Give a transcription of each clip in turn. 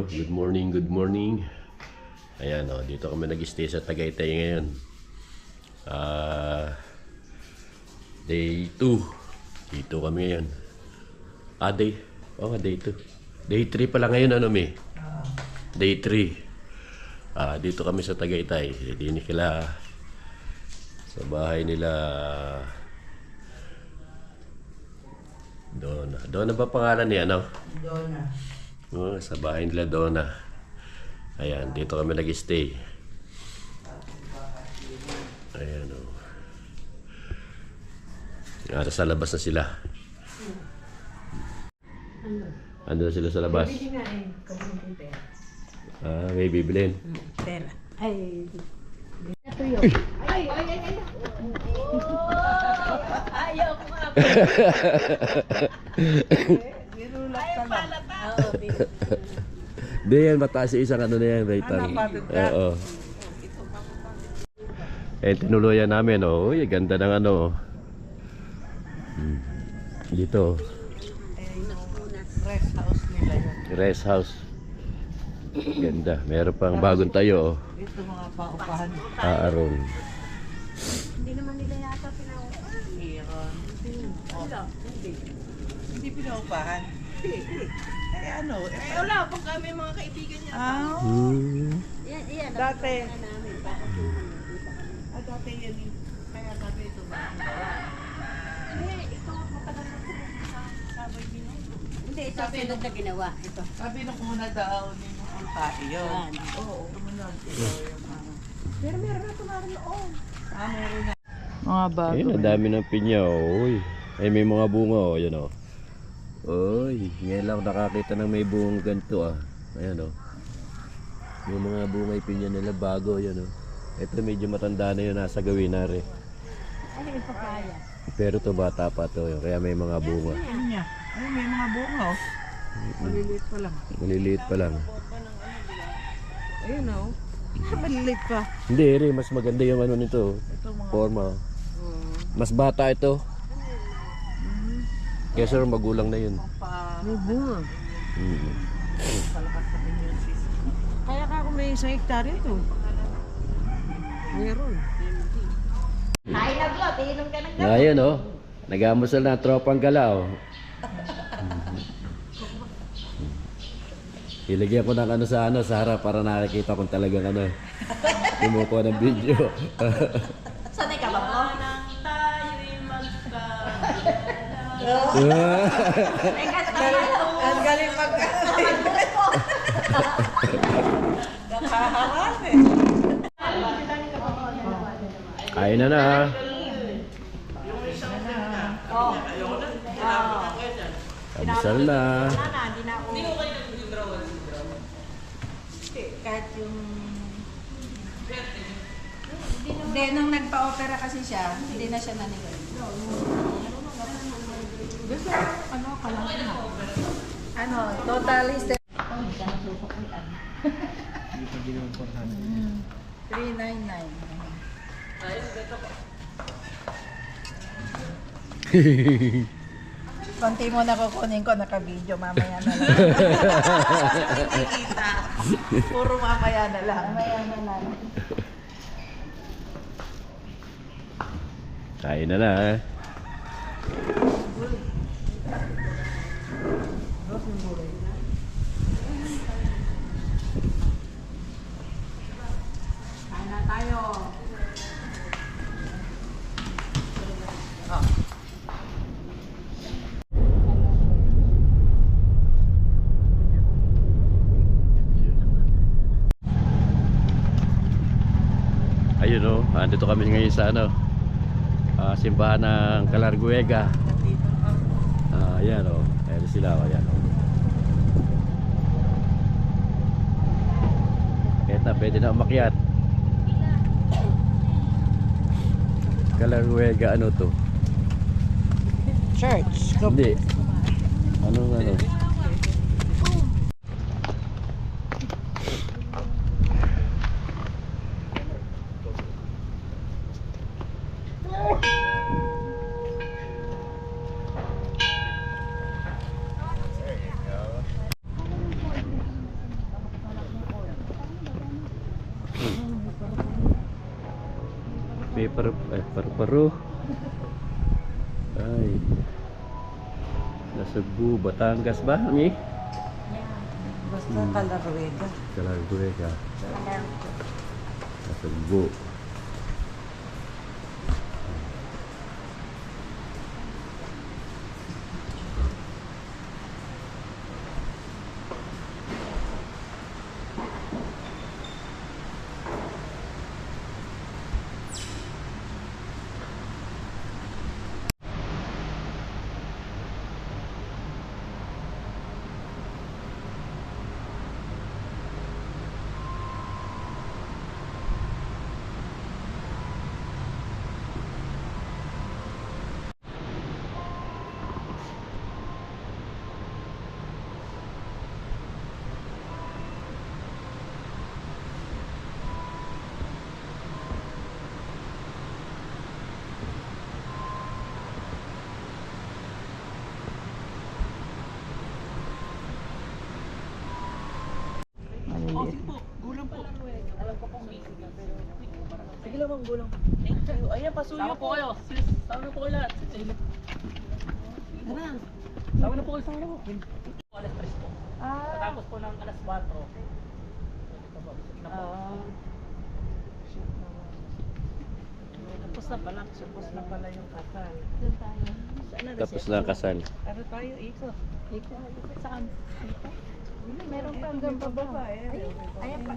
Hello, good morning, good morning. Ayan o, dito kami nag-stay sa Tagaytay ngayon. Day 2. Dito kami ngayon. Day 2. Day 3 pala ngayon, ano mi? Day 3. Dito kami sa Tagaytay. Dito nila sa bahay nila. Donna. Donna ba pangalan niya, no? Donna. Sa bahay nila Donna. Ayan, dito kami nag-stay. Ayan o. Sa labas na sila. Ando sila sa labas. Bibili nga eh. Kabunong pera. May bibilin. Pera. Ay. Ito yun. Ay. Ayaw ko nga. Binulak ka lang. Hindi yan, mataas yung isang ano na yan, right? Oo. Tinuluyan namin, oh. Uy, ganda ng ano. Dito. Rest house nila yun. Rest house. Ganda. Meron pang bagong tayo, oh. Ito mga paupahan. Aaron. Hindi naman nila yata pinaupahan. Hindi pinaupahan. Eh ano? Wala, pag kami mga kaibigan niya. Yan. Dati. Namin, bakit yun? Dati yan eh. Kaya sabi ito ba? Ito, matagal na po sa sabay din. Hindi, ito sunod na ginawa. Ito. Sabi nung una daw ni ang tayo. Oo. Tumunod. Ito yung ano. Pero meron na tumaroon noon. Meron na. Mga bago. Ayun, ang dami ng pinya, oh. Uy. Ay, may mga bunga, oh. Yan, oh. Uy, ngayon lang nakakita ng may bunga ganito, ah. Ayan, oh. Yung mga bunga pinya nila bago, yan, oh. Ito medyo matanda na yun, nasa gawin na rin. Ano yung papaya? Pero to bata pa to, yun. Kaya may mga bunga. Niya. Ay, may mga bunga oh. Maliliit pa lang. Maliliit pa lang. Ayun oh. Maliliit pa. Hindi, rin. Mas maganda yung ano nito. Ito mga. Forma. Mas bata ito. Kaya sir, magulang na yun. May bunga. Palakas sa immune system. Kaya ka kung may isang hektarya ito. Meron. Ay, naglot. Inom ka ng Ayan, oh. Nag-amusal na tropang galaw. Ilagyan ko ng ano sa harap para nakikita kung talagang ano. Kumukuha ng video. Sanay ka ba po? Ang galing nakaharap eh. Kain na na. Kamusal na. Kahit yung... Hindi, nung nagpa-opera kasi siya, hindi na siya nanigal. Gusto ko, ano, kalang na. Ano, total is... 399. Konti mo na kukunin ko, naka-video, mamaya na lang. Hindi kita. Puro mamaya na lang. Mamaya na lang. Kain na na. Kain na tayo. Ayun, oh. Andito kami ngayon sa ano. Simbahan ng Calarguega. Ayan, oh. Ayan sila, oh. Ayan, oh. Kaya pwede na umakyat. Calarguega, ano to? Church. Hindi. Ano? May paru-paro. Ay. Nasugbu, Batangas ba, Mi? Basta Calaruega. Kalagwe ka. Nasugbu. Maliliit. Sige lang ma'am, gulang. Ayan, pasuyo po kayo. Sama na po kayo lahat. Ano? Sama na po kayo, sama na po. Alas 3 po. Ah. Tapos po ng alas 4. Tapos na pala. Tapos na pala yung kasal. Doon tayo. Tapos na kasal. Ano tayo, Iko? Ikaw, saan? Ito? Meron pa hanggang baba. Ayan pa.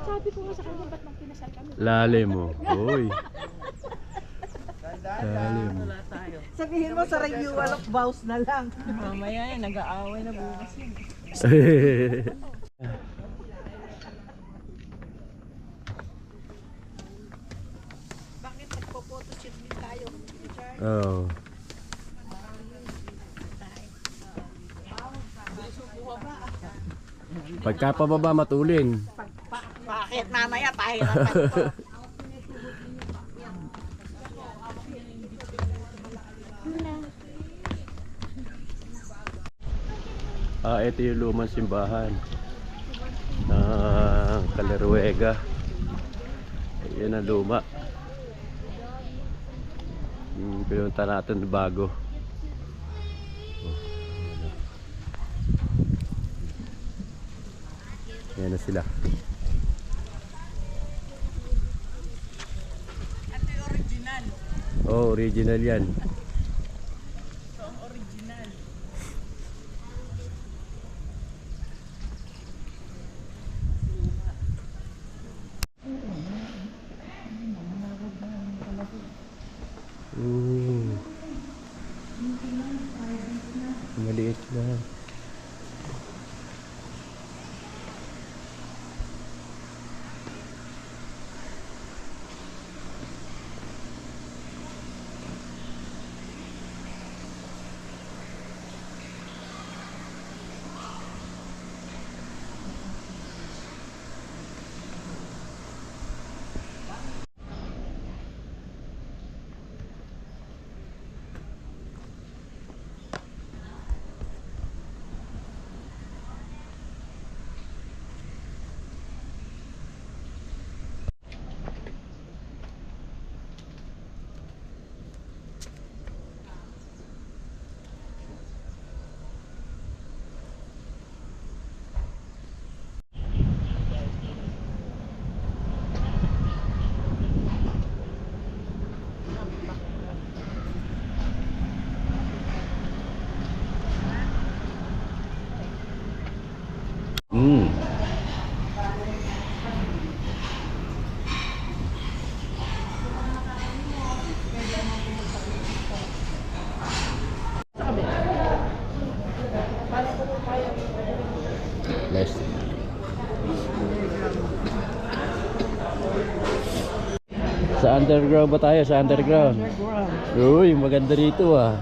Sabi ko nga sa kanya, ba't nang pinasal kami? Lalim mo. Uy. Lalim. Wala tayo. Sabihin mo sa renewal of vows na lang. Mamaya yan, nag-aaway na bukas yun. Bakit nagpo-photoshoot din tayo? Oh. Pagka pababa matulin. Bakit mamaya pahirapan ko? Ito yung lumang simbahan ng Calaruega. Ayan ang luma. Pinunta natin bago. Ayan na sila. Ito yung original. Oh, original yan. Ito ang original. Maliit lang. Nice. Sa underground ba tayo? Sa underground? Uy, maganda rito ah.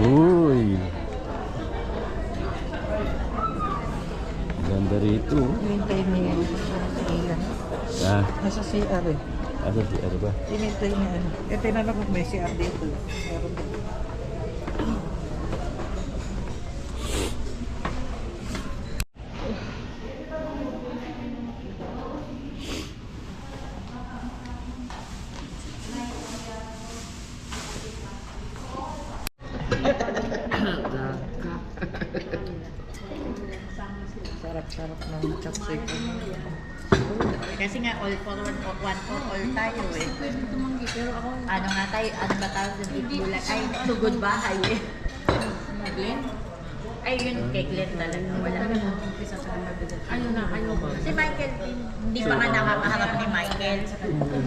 Uy. Maganda rito. Hinintay niya siya. Ah, Nasa CR eh. asa si ano ba? Hinintay niya. Eh, tinanong ko may CR dito. Meron dito. chopstick. Kasi nga all for one for all tayo eh. Ano nga tayo, ano ba tawag doon? Igulan. Ay, tugod bahay eh. Ay, yun kay Glenn talaga. Wala. Si Michael, hindi pa nga nakakaharap ni Michael.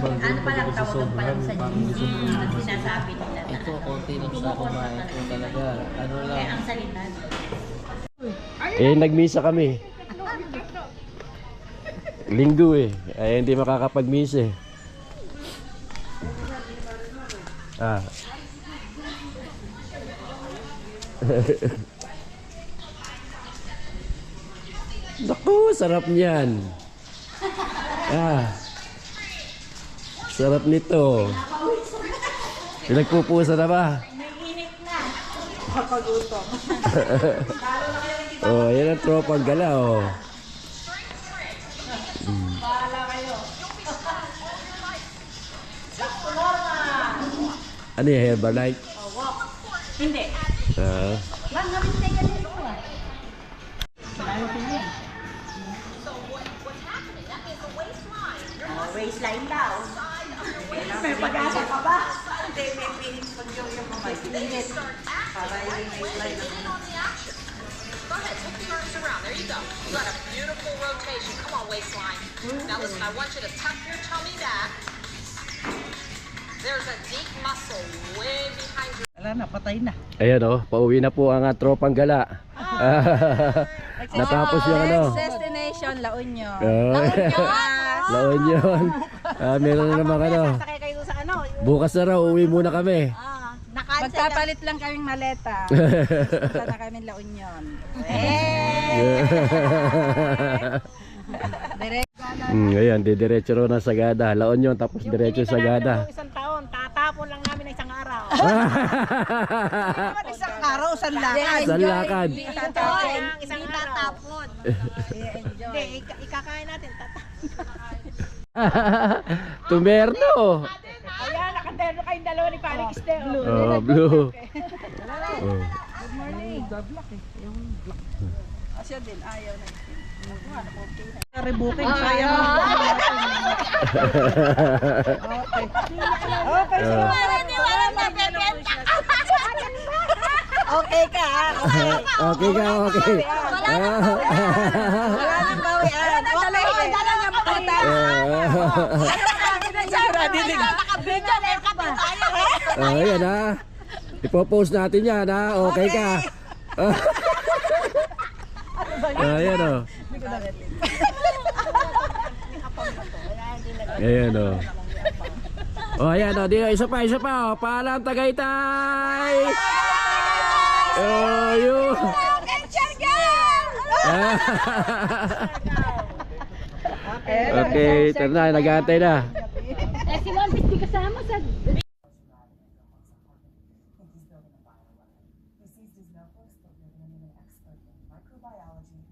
Ano pa lang tawag pa lang sa GG. Ang sinasabi nila na. Ito, konti lang sa kumain ko talaga. Ano Kaya lang. ang salita. Nagmisa kami. Linggo eh. Ay, hindi makakapag-misa eh. Ah. Naku, sarap niyan. Ah. Sarap nito. Pinagpupusa na ba? Oh, yan ang tropang gala, oh. Ano yung Herbalife? Hindi. Ah. Bang, gawin tayo ganito ah. Waistline daw. May pag-asa ka ba? Hindi, may feelings pag yung mamagpinit. Para yung waistline na Go ahead, take the arms around. There you go. You got a beautiful rotation. Come on, waistline. Now listen, I want you to tuck your tummy back. There's a deep muscle way behind your... Wala na, patay na. Ayan oh, pauwi na po ang tropang gala. Natapos yung ano. Next destination, La Union. La Union. Meron na naman ano. Sakay kayo sa ano? Bukas na raw, uwi muna kami. Magpapalit lang kaming maleta. Punta na kami La Union. Ayan, diretso raw ng Sagada. La Union, tapos diretso Sagada. Isang taon, tatapon lang namin isang araw. Isang araw, isang lakad. Saan lakad? Tatapon. Isang tatapon. Hindi, ikakain natin. Tumerno. Ayan, nakaterno kayong dalawa ni Parik Ste. Oh, blue. Oh. Good morning. Black eh. Yung black. Asya din, ayaw na. Rebooking, sayang. Okay. Okay ka, Okay ka, okay. Wala nang bawian. Okay. Ayan ha. Ipopost natin yan ha. Okay ka. Ayan o. Ayan o. Oh, ayan o. Isa pa. Oh. Paalam Tagaytay. Oh, yun. Okay, tara na. Nag-aantay na. Si Lumpis, di kasama sa... Disease is no host, but we're going to need an expert in microbiology